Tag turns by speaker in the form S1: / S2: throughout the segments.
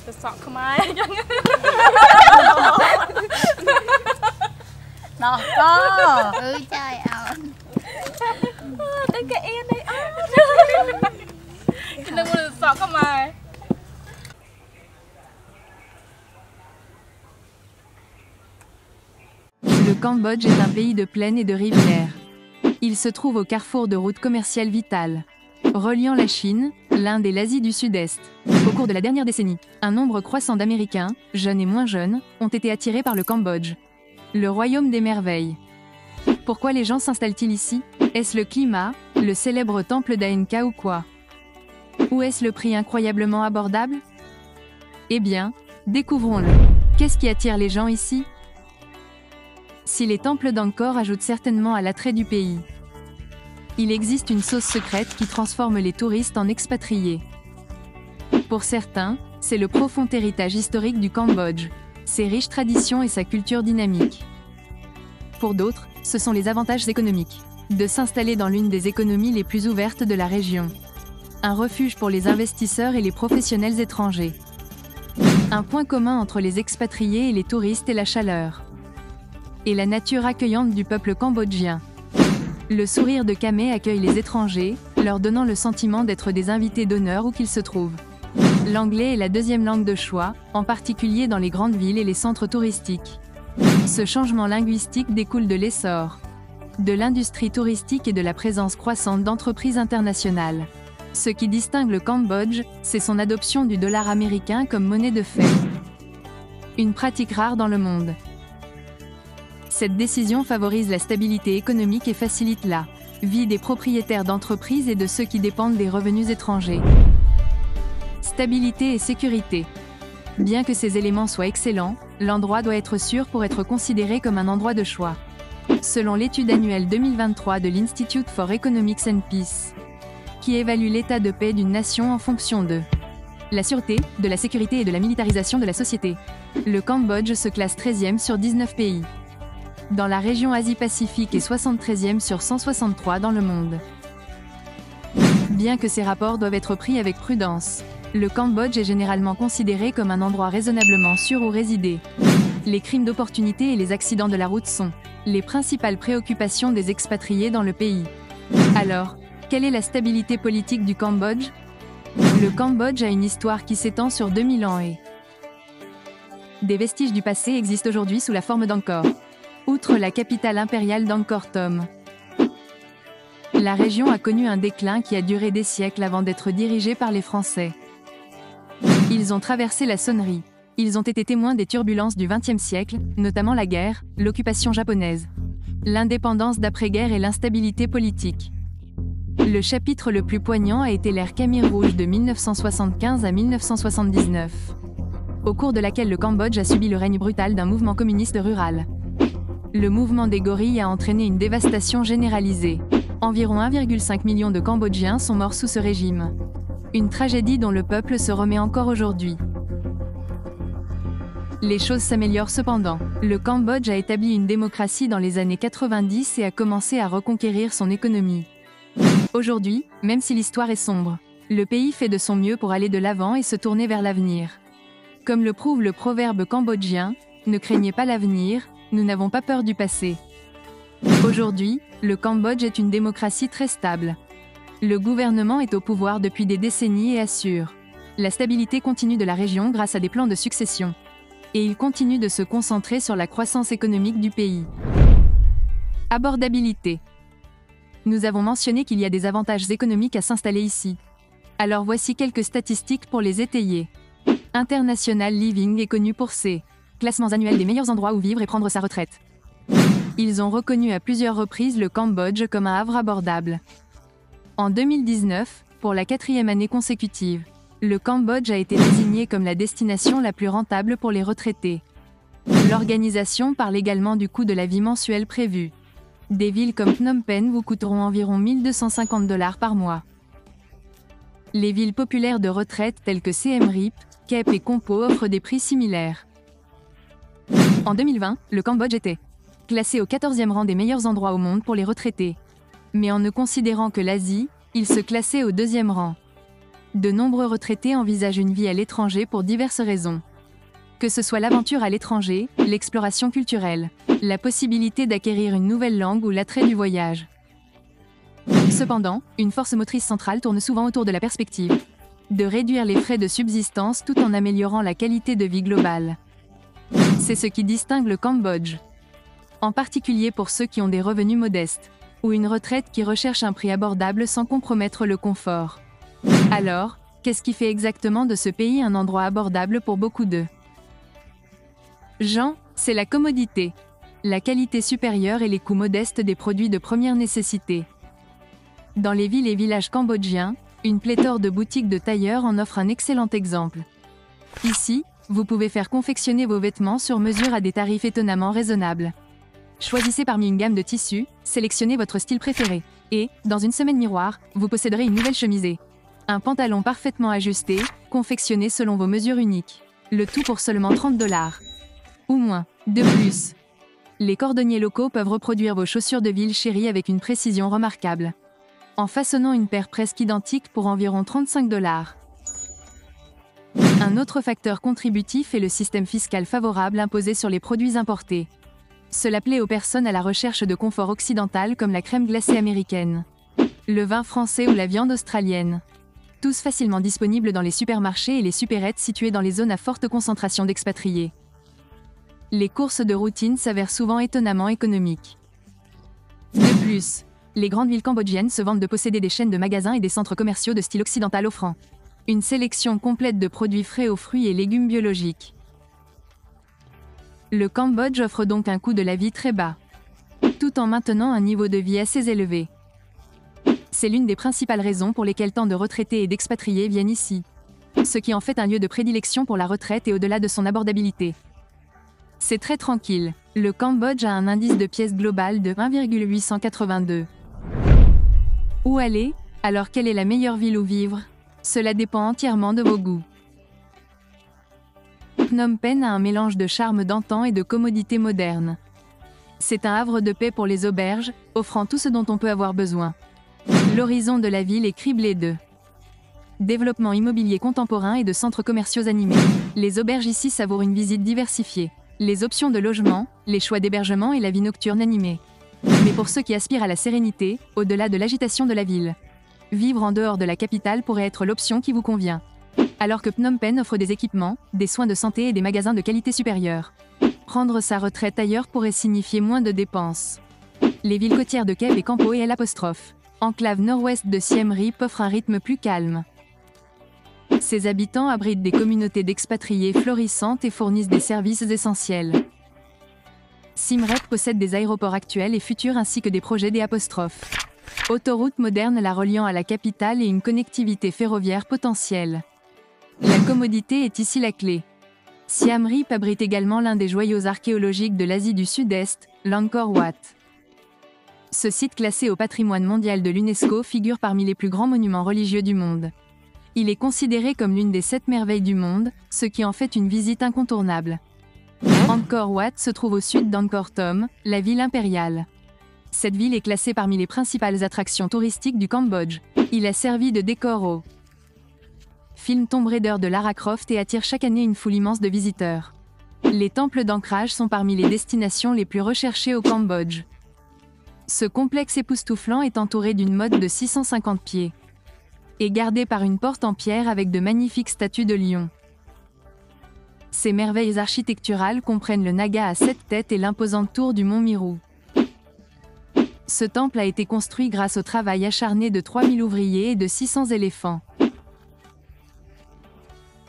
S1: ទៅសក់ខ្មែរអញ្ចឹង
S2: Đó có.
S3: Ừ trời ơi.
S1: តែគេអៀនអីអត់នឹងមើលសក់ខ្មែរ
S4: Le Cambodge est un pays de plaines et de rivières. Il se trouve au carrefour de routes commerciales vitales, reliant la Chine, l'Inde et l'Asie du Sud-Est. Au cours de la dernière décennie, un nombre croissant d'Américains, jeunes et moins jeunes, ont été attirés par le Cambodge. Le royaume des merveilles. Pourquoi les gens s'installent-ils ici? Est-ce le climat, le célèbre temple d'Aenka ou quoi? Ou est-ce le prix incroyablement abordable? Eh bien, découvrons-le. Qu'est-ce qui attire les gens ici? Si les temples d'Angkor ajoutent certainement à l'attrait du pays, il existe une sauce secrète qui transforme les touristes en expatriés. Pour certains, c'est le profond héritage historique du Cambodge, ses riches traditions et sa culture dynamique. Pour d'autres, ce sont les avantages économiques, de s'installer dans l'une des économies les plus ouvertes de la région. Un refuge pour les investisseurs et les professionnels étrangers. Un point commun entre les expatriés et les touristes est la chaleur. Et la nature accueillante du peuple cambodgien. Le sourire de Khmer accueille les étrangers, leur donnant le sentiment d'être des invités d'honneur où qu'ils se trouvent. L'anglais est la deuxième langue de choix, en particulier dans les grandes villes et les centres touristiques. Ce changement linguistique découle de l'essor de l'industrie touristique et de la présence croissante d'entreprises internationales. Ce qui distingue le Cambodge, c'est son adoption du dollar américain comme monnaie de fait. Une pratique rare dans le monde. Cette décision favorise la stabilité économique et facilite la vie des propriétaires d'entreprises et de ceux qui dépendent des revenus étrangers. Stabilité et sécurité. Bien que ces éléments soient excellents, l'endroit doit être sûr pour être considéré comme un endroit de choix. Selon l'étude annuelle 2023 de l'Institute for Economics and Peace, qui évalue l'état de paix d'une nation en fonction de la sûreté, de la sécurité et de la militarisation de la société, le Cambodge se classe 13e sur 19 pays. Dans la région Asie-Pacifique et 73e sur 163 dans le monde. Bien que ces rapports doivent être pris avec prudence, le Cambodge est généralement considéré comme un endroit raisonnablement sûr où résider. Les crimes d'opportunité et les accidents de la route sont les principales préoccupations des expatriés dans le pays. Alors, quelle est la stabilité politique du Cambodge? Le Cambodge a une histoire qui s'étend sur 2000 ans et des vestiges du passé existent aujourd'hui sous la forme d'Angkor. Outre la capitale impériale d'Angkor Thom, la région a connu un déclin qui a duré des siècles avant d'être dirigée par les Français. Ils ont traversé la sonnerie. Ils ont été témoins des turbulences du XXe siècle, notamment la guerre, l'occupation japonaise, l'indépendance d'après-guerre et l'instabilité politique. Le chapitre le plus poignant a été l'ère Khmer Rouge de 1975 à 1979, au cours de laquelle le Cambodge a subi le règne brutal d'un mouvement communiste rural. Le mouvement des gorilles a entraîné une dévastation généralisée. Environ 1,5 million de Cambodgiens sont morts sous ce régime. Une tragédie dont le peuple se remet encore aujourd'hui. Les choses s'améliorent cependant. Le Cambodge a établi une démocratie dans les années 90 et a commencé à reconquérir son économie. Aujourd'hui, même si l'histoire est sombre, le pays fait de son mieux pour aller de l'avant et se tourner vers l'avenir. Comme le prouve le proverbe cambodgien, « Ne craignez pas l'avenir, nous n'avons pas peur du passé ». Aujourd'hui, le Cambodge est une démocratie très stable. Le gouvernement est au pouvoir depuis des décennies et assure la stabilité continue de la région grâce à des plans de succession. Et il continue de se concentrer sur la croissance économique du pays. Abordabilité. Nous avons mentionné qu'il y a des avantages économiques à s'installer ici. Alors voici quelques statistiques pour les étayer. International Living est connu pour ses classements annuels des meilleurs endroits où vivre et prendre sa retraite. Ils ont reconnu à plusieurs reprises le Cambodge comme un havre abordable. En 2019, pour la 4e année consécutive, le Cambodge a été désigné comme la destination la plus rentable pour les retraités. L'organisation parle également du coût de la vie mensuel prévu. Des villes comme Phnom Penh vous coûteront environ 1250 $ par mois. Les villes populaires de retraite telles que Siem Reap, Kep et Kompo offrent des prix similaires. En 2020, le Cambodge était classé au 14e rang des meilleurs endroits au monde pour les retraités. Mais en ne considérant que l'Asie, il se classait au 2e rang. De nombreux retraités envisagent une vie à l'étranger pour diverses raisons. Que ce soit l'aventure à l'étranger, l'exploration culturelle, la possibilité d'acquérir une nouvelle langue ou l'attrait du voyage. Cependant, une force motrice centrale tourne souvent autour de la perspective de réduire les frais de subsistance tout en améliorant la qualité de vie globale. C'est ce qui distingue le Cambodge. En particulier pour ceux qui ont des revenus modestes, ou une retraite qui recherche un prix abordable sans compromettre le confort. Alors, qu'est-ce qui fait exactement de ce pays un endroit abordable pour beaucoup d'eux? Jean, c'est la commodité, la qualité supérieure et les coûts modestes des produits de première nécessité. Dans les villes et villages cambodgiens, une pléthore de boutiques de tailleurs en offre un excellent exemple. Ici, vous pouvez faire confectionner vos vêtements sur mesure à des tarifs étonnamment raisonnables. Choisissez parmi une gamme de tissus, sélectionnez votre style préféré, et, dans une semaine miroir, vous posséderez une nouvelle chemisée. Un pantalon parfaitement ajusté, confectionné selon vos mesures uniques. Le tout pour seulement 30 $. Ou moins. De plus, les cordonniers locaux peuvent reproduire vos chaussures de ville chérie avec une précision remarquable, en façonnant une paire presque identique pour environ 35 $. Un autre facteur contributif est le système fiscal favorable imposé sur les produits importés. Cela plaît aux personnes à la recherche de confort occidental comme la crème glacée américaine, le vin français ou la viande australienne. Tous facilement disponibles dans les supermarchés et les supérettes situées dans les zones à forte concentration d'expatriés. Les courses de routine s'avèrent souvent étonnamment économiques. De plus, les grandes villes cambodgiennes se vantent de posséder des chaînes de magasins et des centres commerciaux de style occidental offrant une sélection complète de produits frais aux fruits et légumes biologiques. Le Cambodge offre donc un coût de la vie très bas, tout en maintenant un niveau de vie assez élevé. C'est l'une des principales raisons pour lesquelles tant de retraités et d'expatriés viennent ici, ce qui en fait un lieu de prédilection pour la retraite et au-delà de son abordabilité. C'est très tranquille. Le Cambodge a un indice de pièce global de 1,882. Où aller? Alors quelle est la meilleure ville où vivre? Cela dépend entièrement de vos goûts. Phnom Penh a un mélange de charme d'antan et de commodité moderne. C'est un havre de paix pour les auberges, offrant tout ce dont on peut avoir besoin. L'horizon de la ville est criblé de développement immobilier contemporain et de centres commerciaux animés. Les auberges ici savourent une visite diversifiée. Les options de logement, les choix d'hébergement et la vie nocturne animée. Mais pour ceux qui aspirent à la sérénité, au-delà de l'agitation de la ville, vivre en dehors de la capitale pourrait être l'option qui vous convient. Alors que Phnom Penh offre des équipements, des soins de santé et des magasins de qualité supérieure. Prendre sa retraite ailleurs pourrait signifier moins de dépenses. Les villes côtières de Kep et Campo et L', enclave nord-ouest de Siem Reap, offrent un rythme plus calme. Ses habitants abritent des communautés d'expatriés florissantes et fournissent des services essentiels. Siem Reap possède des aéroports actuels et futurs ainsi que des projets d'. Autoroute moderne la reliant à la capitale et une connectivité ferroviaire potentielle. La commodité est ici la clé. Siem Reap abrite également l'un des joyaux archéologiques de l'Asie du Sud-Est, l'Angkor Wat. Ce site classé au patrimoine mondial de l'UNESCO figure parmi les plus grands monuments religieux du monde. Il est considéré comme l'une des 7 merveilles du monde, ce qui en fait une visite incontournable. Angkor Wat se trouve au sud d'Angkor Thom, la ville impériale. Cette ville est classée parmi les principales attractions touristiques du Cambodge. Il a servi de décor au film Tomb Raider de Lara Croft et attire chaque année une foule immense de visiteurs. Les temples d'ancrage sont parmi les destinations les plus recherchées au Cambodge. Ce complexe époustouflant est entouré d'une motte de 650 pieds et gardé par une porte en pierre avec de magnifiques statues de lions. Ces merveilles architecturales comprennent le Naga à 7 têtes et l'imposante tour du mont Meru. Ce temple a été construit grâce au travail acharné de 3000 ouvriers et de 600 éléphants.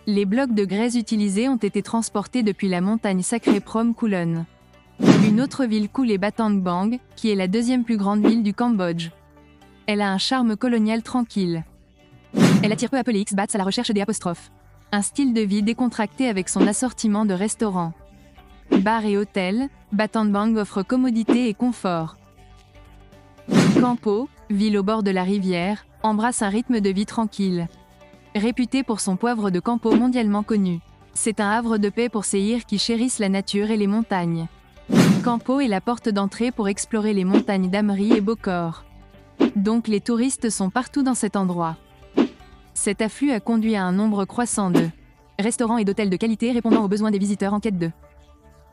S4: Les blocs de grès utilisés ont été transportés depuis la montagne sacrée Prom Kulon. Une autre ville cool est Battambang, qui est la deuxième plus grande ville du Cambodge. Elle a un charme colonial tranquille. Elle attire peu à peu les expats à la recherche des '. Un style de vie décontracté avec son assortiment de restaurants, bars et hôtels, Battambang offre commodité et confort. Campo, ville au bord de la rivière, embrasse un rythme de vie tranquille. Réputé pour son poivre de Campo mondialement connu, c'est un havre de paix pour ces Irs qui chérissent la nature et les montagnes. Campo est la porte d'entrée pour explorer les montagnes d'Amri et Bokor. Donc les touristes sont partout dans cet endroit. Cet afflux a conduit à un nombre croissant de restaurants et d'hôtels de qualité répondant aux besoins des visiteurs en quête de.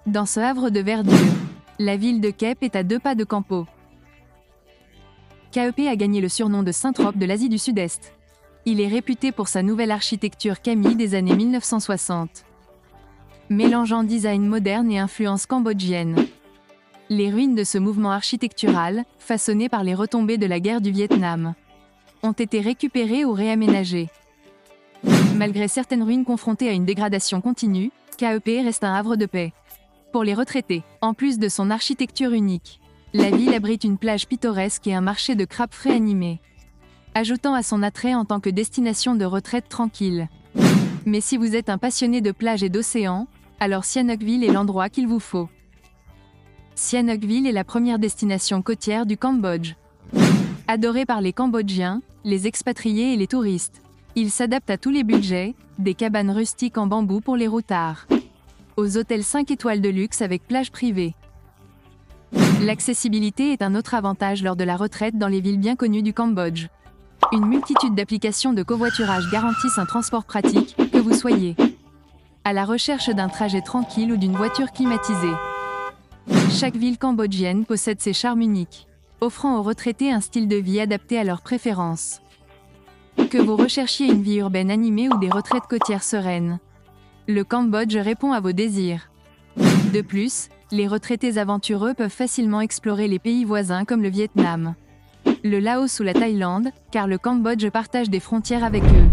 S4: Dans ce havre de verdure, la ville de Kep est à 2 pas de Campo. KEP a gagné le surnom de Saint-Trope de l'Asie du Sud-Est. Il est réputé pour sa nouvelle architecture Camille des années 1960. Mélangeant design moderne et influence cambodgienne. Les ruines de ce mouvement architectural, façonné par les retombées de la guerre du Vietnam, ont été récupérées ou réaménagées. Malgré certaines ruines confrontées à une dégradation continue, KEP reste un havre de paix. Pour les retraités, en plus de son architecture unique, la ville abrite une plage pittoresque et un marché de crabes frais animés, ajoutant à son attrait en tant que destination de retraite tranquille. Mais si vous êtes un passionné de plage et d'océan, alors Sihanoukville est l'endroit qu'il vous faut. Sihanoukville est la première destination côtière du Cambodge. Adoré par les Cambodgiens, les expatriés et les touristes, il s'adapte à tous les budgets, des cabanes rustiques en bambou pour les routards, aux hôtels 5 étoiles de luxe avec plage privée. L'accessibilité est un autre avantage lors de la retraite dans les villes bien connues du Cambodge. Une multitude d'applications de covoiturage garantissent un transport pratique, que vous soyez à la recherche d'un trajet tranquille ou d'une voiture climatisée. Chaque ville cambodgienne possède ses charmes uniques, offrant aux retraités un style de vie adapté à leurs préférences. Que vous recherchiez une vie urbaine animée ou des retraites côtières sereines, le Cambodge répond à vos désirs. De plus, les retraités aventureux peuvent facilement explorer les pays voisins comme le Vietnam, le Laos ou la Thaïlande, car le Cambodge partage des frontières avec eux.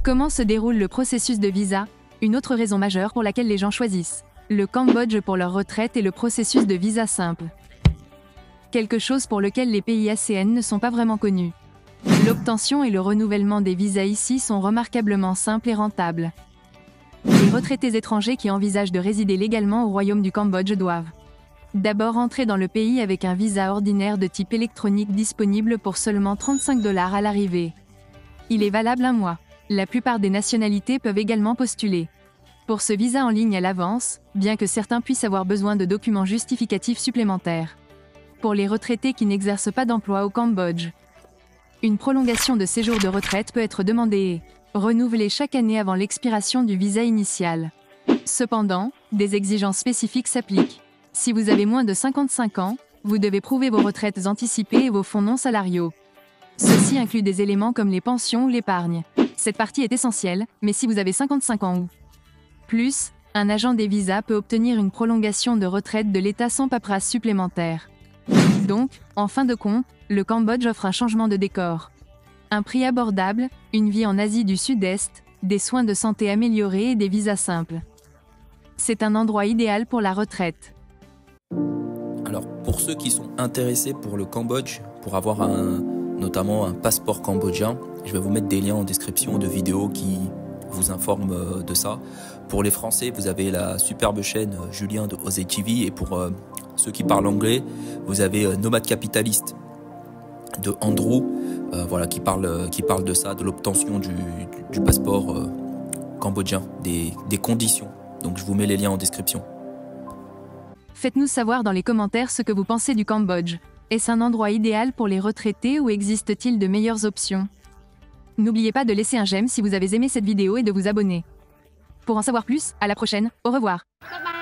S4: Comment se déroule le processus de visa? Une autre raison majeure pour laquelle les gens choisissent le Cambodge pour leur retraite est le processus de visa simple. Quelque chose pour lequel les pays ASEAN ne sont pas vraiment connus. L'obtention et le renouvellement des visas ici sont remarquablement simples et rentables. Les retraités étrangers qui envisagent de résider légalement au Royaume du Cambodge doivent d'abord entrer dans le pays avec un visa ordinaire de type électronique disponible pour seulement 35 $ à l'arrivée. Il est valable 1 mois. La plupart des nationalités peuvent également postuler pour ce visa en ligne à l'avance, bien que certains puissent avoir besoin de documents justificatifs supplémentaires. Pour les retraités qui n'exercent pas d'emploi au Cambodge, une prolongation de séjour de retraite peut être demandée et renouvelée chaque année avant l'expiration du visa initial. Cependant, des exigences spécifiques s'appliquent. Si vous avez moins de 55 ans, vous devez prouver vos retraites anticipées et vos fonds non salariaux. Ceci inclut des éléments comme les pensions ou l'épargne. Cette partie est essentielle, mais si vous avez 55 ans ou plus, un agent des visas peut obtenir une prolongation de retraite de l'État sans paperasse supplémentaire. Donc, en fin de compte, le Cambodge offre un changement de décor. Un prix abordable, une vie en Asie du Sud-Est, des soins de santé améliorés et des visas simples. C'est un endroit idéal pour la retraite.
S2: Alors, pour ceux qui sont intéressés pour le Cambodge, pour avoir notamment un passeport cambodgien, je vais vous mettre des liens en description de vidéos qui vous informent de ça. Pour les Français, vous avez la superbe chaîne Julien de Osé TV, et pour ceux qui parlent anglais, vous avez Nomade Capitaliste de Andrew, voilà, qui parle de ça, de l'obtention du passeport cambodgien, des conditions. Donc je vous mets les liens en description.
S4: Faites-nous savoir dans les commentaires ce que vous pensez du Cambodge. Est-ce un endroit idéal pour les retraités ou existe-t-il de meilleures options? N'oubliez pas de laisser un j'aime si vous avez aimé cette vidéo et de vous abonner. Pour en savoir plus, à la prochaine, au revoir.
S3: Bye bye.